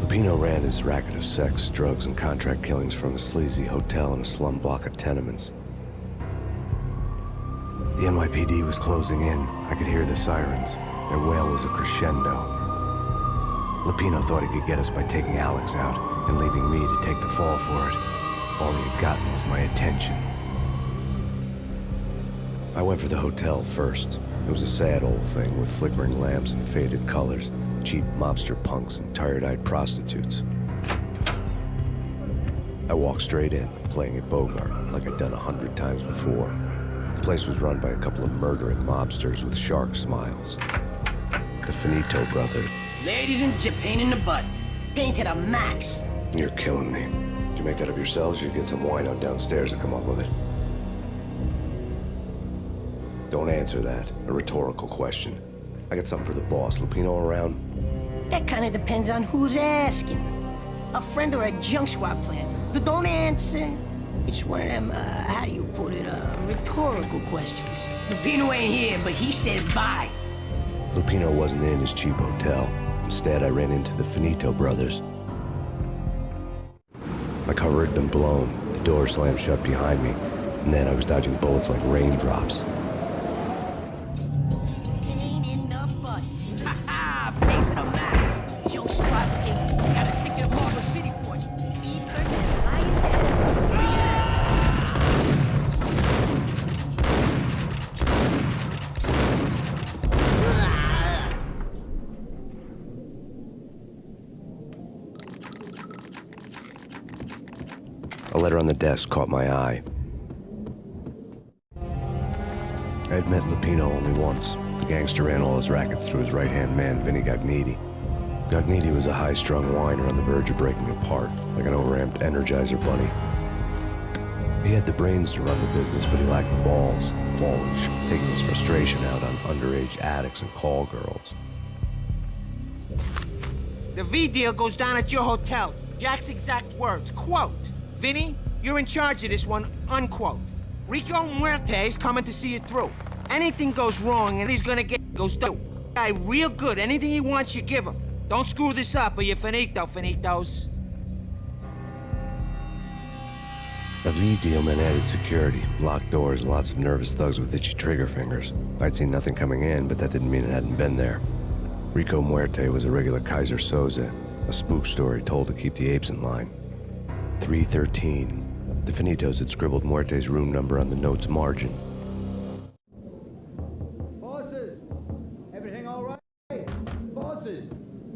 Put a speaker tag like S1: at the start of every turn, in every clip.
S1: Lupino ran his racket of sex, drugs, and contract killings from a sleazy hotel in a slum block of tenements. The NYPD was closing in. I could hear the sirens. Their wail was a crescendo. Lupino thought he could get us by taking Alex out and leaving me to take the fall for it. All he had gotten was my attention. I went for the hotel first. It was a sad old thing with flickering lamps and faded colors, cheap mobster punks and tired-eyed prostitutes. I walked straight in, playing at Bogart, like I'd done 100 times before. The place was run by a couple of murdering mobsters with shark smiles. The Finito brothers.
S2: Ladies and Payne in the butt. Payne to the max.
S1: You're killing me. Did you make that up yourselves, or you get some wino downstairs to come up with it? Don't answer that. A rhetorical question. I got something for the boss. Lupino around?
S2: That kind of depends on who's asking. A friend or a junk squad plan. Don't answer. It's one of them, how do you put it, rhetorical questions. Lupino ain't here, but he says bye.
S1: Lupino wasn't in his cheap hotel. Instead, I ran into the Finito brothers. My cover had been blown. The door slammed shut behind me, and then I was dodging bullets like raindrops.
S2: Payne in the butt. Ha ha! Payne to the max. Junk squad Payne. Got a ticket to Marble City for you. Eat person lying there.
S1: A letter on the desk caught my eye. I had met Lupino only once. The gangster ran all his rackets through his right-hand man, Vinny Gagniti. Gagniti was a high-strung whiner on the verge of breaking apart, like an overamped Energizer bunny. He had the brains to run the business, but he lacked the balls, fallish, taking his frustration out on underage addicts and call girls.
S3: The V deal goes down at your hotel. Jack's exact words, quote, "Vinny, you're in charge of this one," unquote. Rico Muerte's coming to see it through. Anything goes wrong and he's gonna goes through. Guy real good. Anything he wants, you give him. Don't screw this up or you're finito, finitos.
S1: A V deal meant added security, locked doors, and lots of nervous thugs with itchy trigger fingers. I'd seen nothing coming in, but that didn't mean it hadn't been there. Rico Muerte was a regular Kaiser Soze, a spook story told to keep the apes in line. 313. The Finitos had scribbled Muerte's room number on the note's margin.
S4: Bosses! Everything all right? Bosses!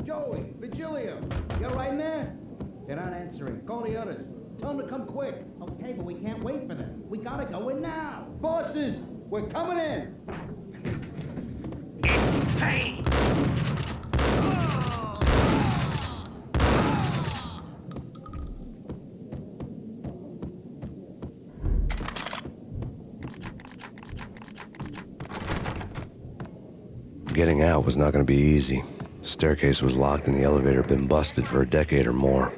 S4: Joey, Virgilio, you all right in there? They're not answering. Call the others. Tell them to come quick. Okay, but we can't wait for them. We gotta go in now. Bosses! We're coming in!
S3: It's Payne!
S1: Getting out was not going to be easy. The staircase was locked and the elevator had been busted for a decade or more.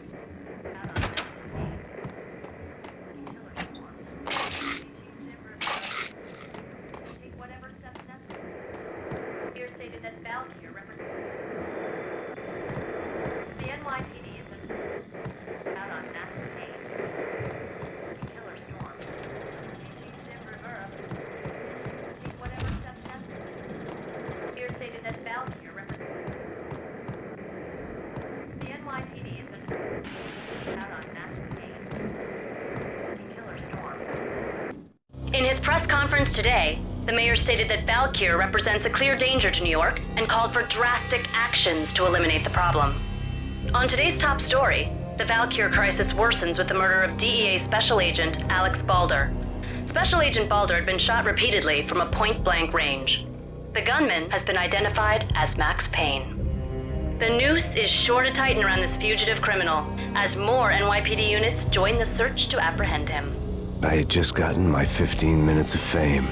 S5: In his press conference today, the mayor stated that Valkyr represents a clear danger to New York and called for drastic actions to eliminate the problem. On today's top story, the Valkyr crisis worsens with the murder of DEA Special Agent Alex Balder. Special Agent Balder had been shot repeatedly from a point-blank range. The gunman has been identified as Max Payne. The noose is sure to tighten around this fugitive criminal as more NYPD units join the search to apprehend him.
S1: I had just gotten my 15 minutes of fame.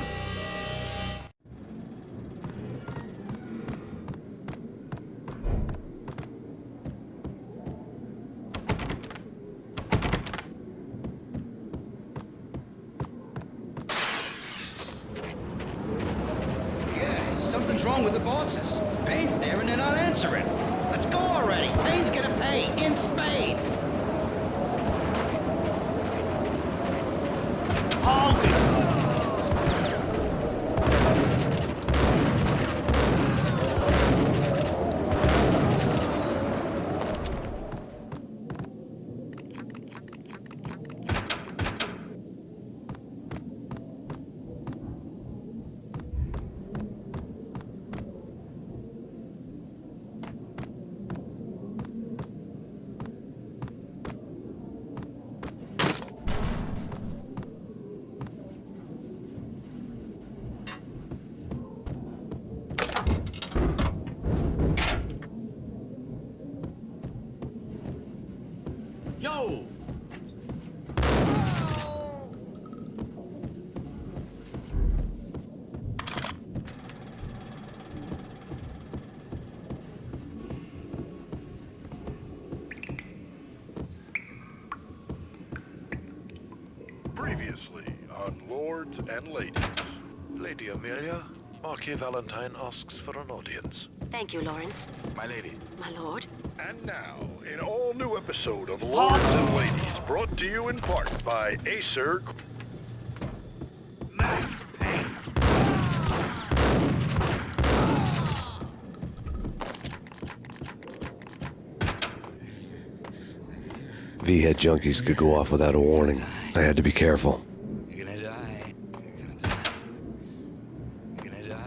S4: Yeah, something's wrong with the bosses. Payne's there and they're not answering. Let's go already. Payne's gonna pay. In spades!
S3: Hold it!
S4: Yo!
S6: Previously on Lords and Ladies.
S7: Lady Amelia, Marquis Valentine asks for an audience.
S8: Thank you, Lawrence.
S7: My lady.
S8: My lord.
S6: And now, an all-new episode of Lords and Ladies, brought to you in part by Acer.
S3: Max Payne!
S1: V-head junkies could go off without a warning. I had to be careful.
S9: You're gonna die. You're gonna die. You're gonna die.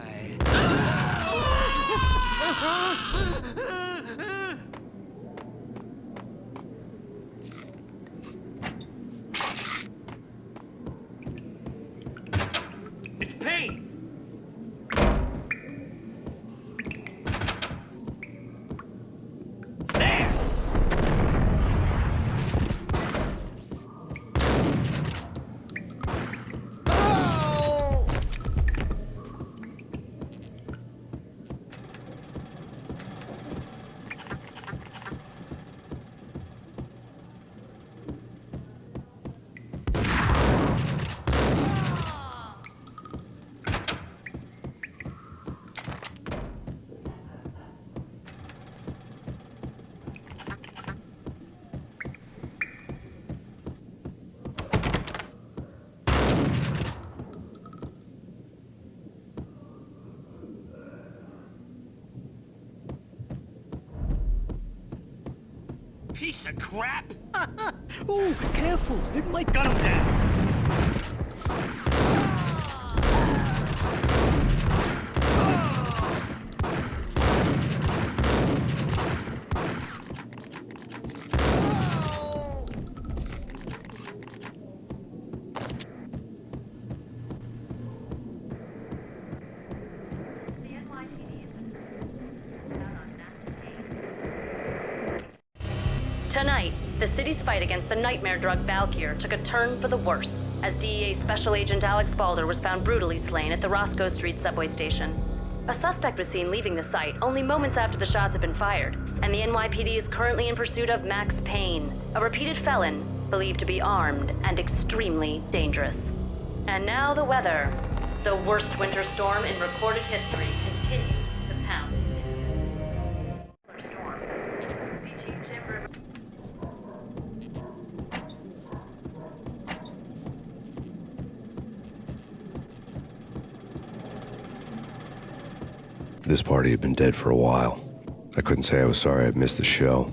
S3: It's Payne! There! Piece of crap!
S4: Ooh, careful! It might
S3: Gun him down!
S5: Tonight, the city's fight against the nightmare drug Valkyr took a turn for the worse, as DEA Special Agent Alex Balder was found brutally slain at the Roscoe Street subway station. A suspect was seen leaving the site only moments after the shots had been fired, and the NYPD is currently in pursuit of Max Payne, a repeated felon believed to be armed and extremely dangerous. And now the weather. The worst winter storm in recorded history continues to pound.
S1: This party had been dead for a while. I couldn't say I was sorry I'd missed the show.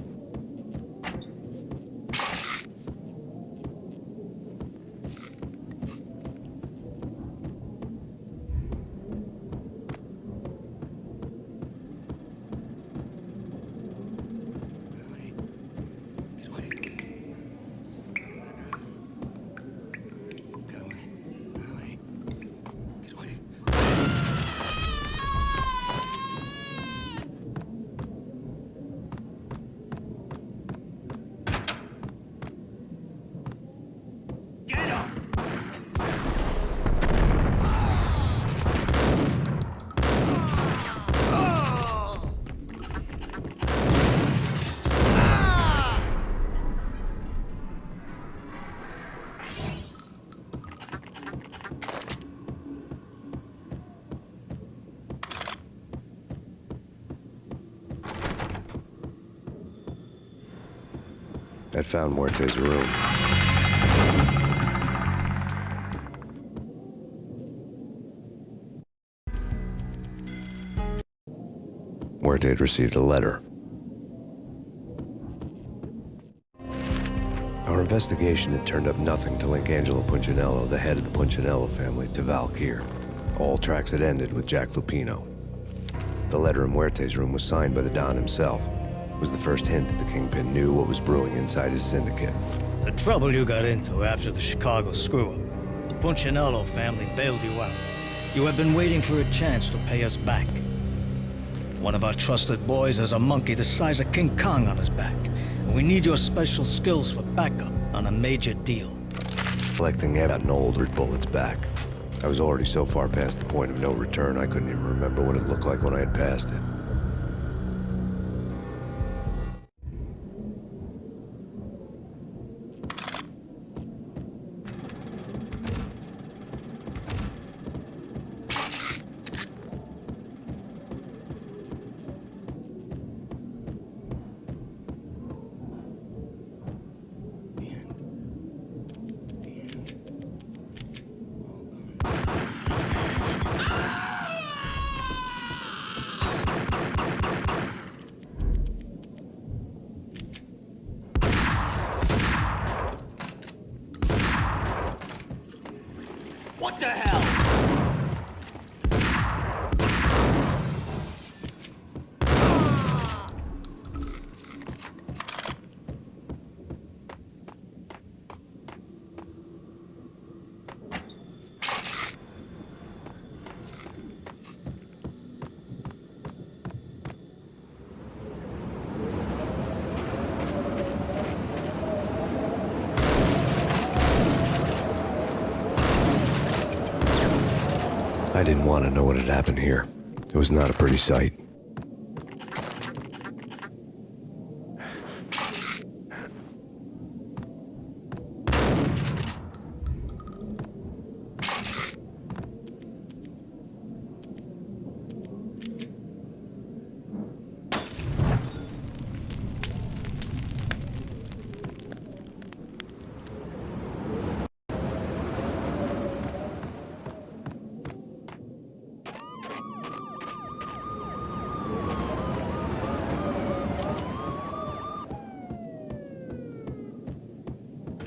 S1: I'd found Muerte's room. Muerte had received a letter. Our investigation had turned up nothing to link Angelo Punchinello, the head of the Punchinello family, to Valkyr. All tracks had ended with Jack Lupino. The letter in Muerte's room was signed by the Don himself. It was the first hint that the Kingpin knew what was brewing inside his syndicate.
S8: The trouble you got into after the Chicago screw-up. The Punchinello family bailed you out. You have been waiting for a chance to pay us back. One of our trusted boys has a monkey the size of King Kong on his back. And we need your special skills for backup on a major deal.
S1: Collecting had gotten older bullets back. I was already so far past the point of no return, I couldn't even remember what it looked like when I had passed it.
S8: What the hell?
S1: I didn't want to know what had happened here. It was not a pretty sight.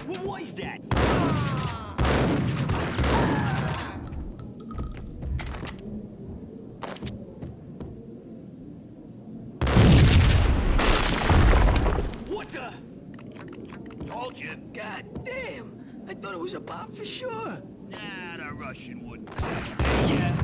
S8: What was that? What the?
S9: Told you.
S2: God damn! I thought it was a bomb for sure.
S9: Nah, the Russian wouldn't.
S8: Yeah.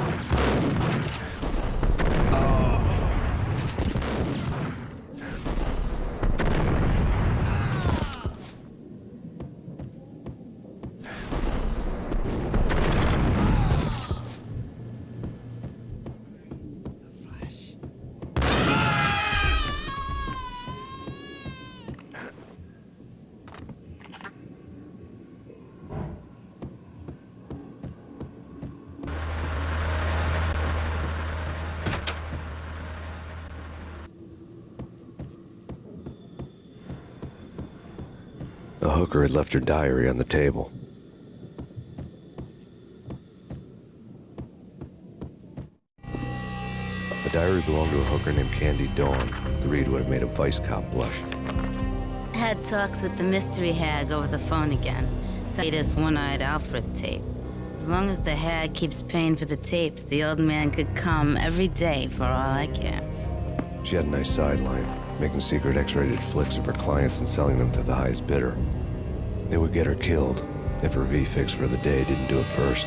S1: The hooker had left her diary on the table. The diary belonged to a hooker named Candy Dawn. The read would have made a vice cop blush.
S10: Had talks with the mystery hag over the phone again. Latest one-eyed Alfred tape. As long as the hag keeps paying for the tapes, the old man could come every day for all I care.
S1: She had a nice sideline, making secret X-rated flicks of her clients and selling them to the highest bidder. It would get her killed if her V-fix for the day didn't do it first.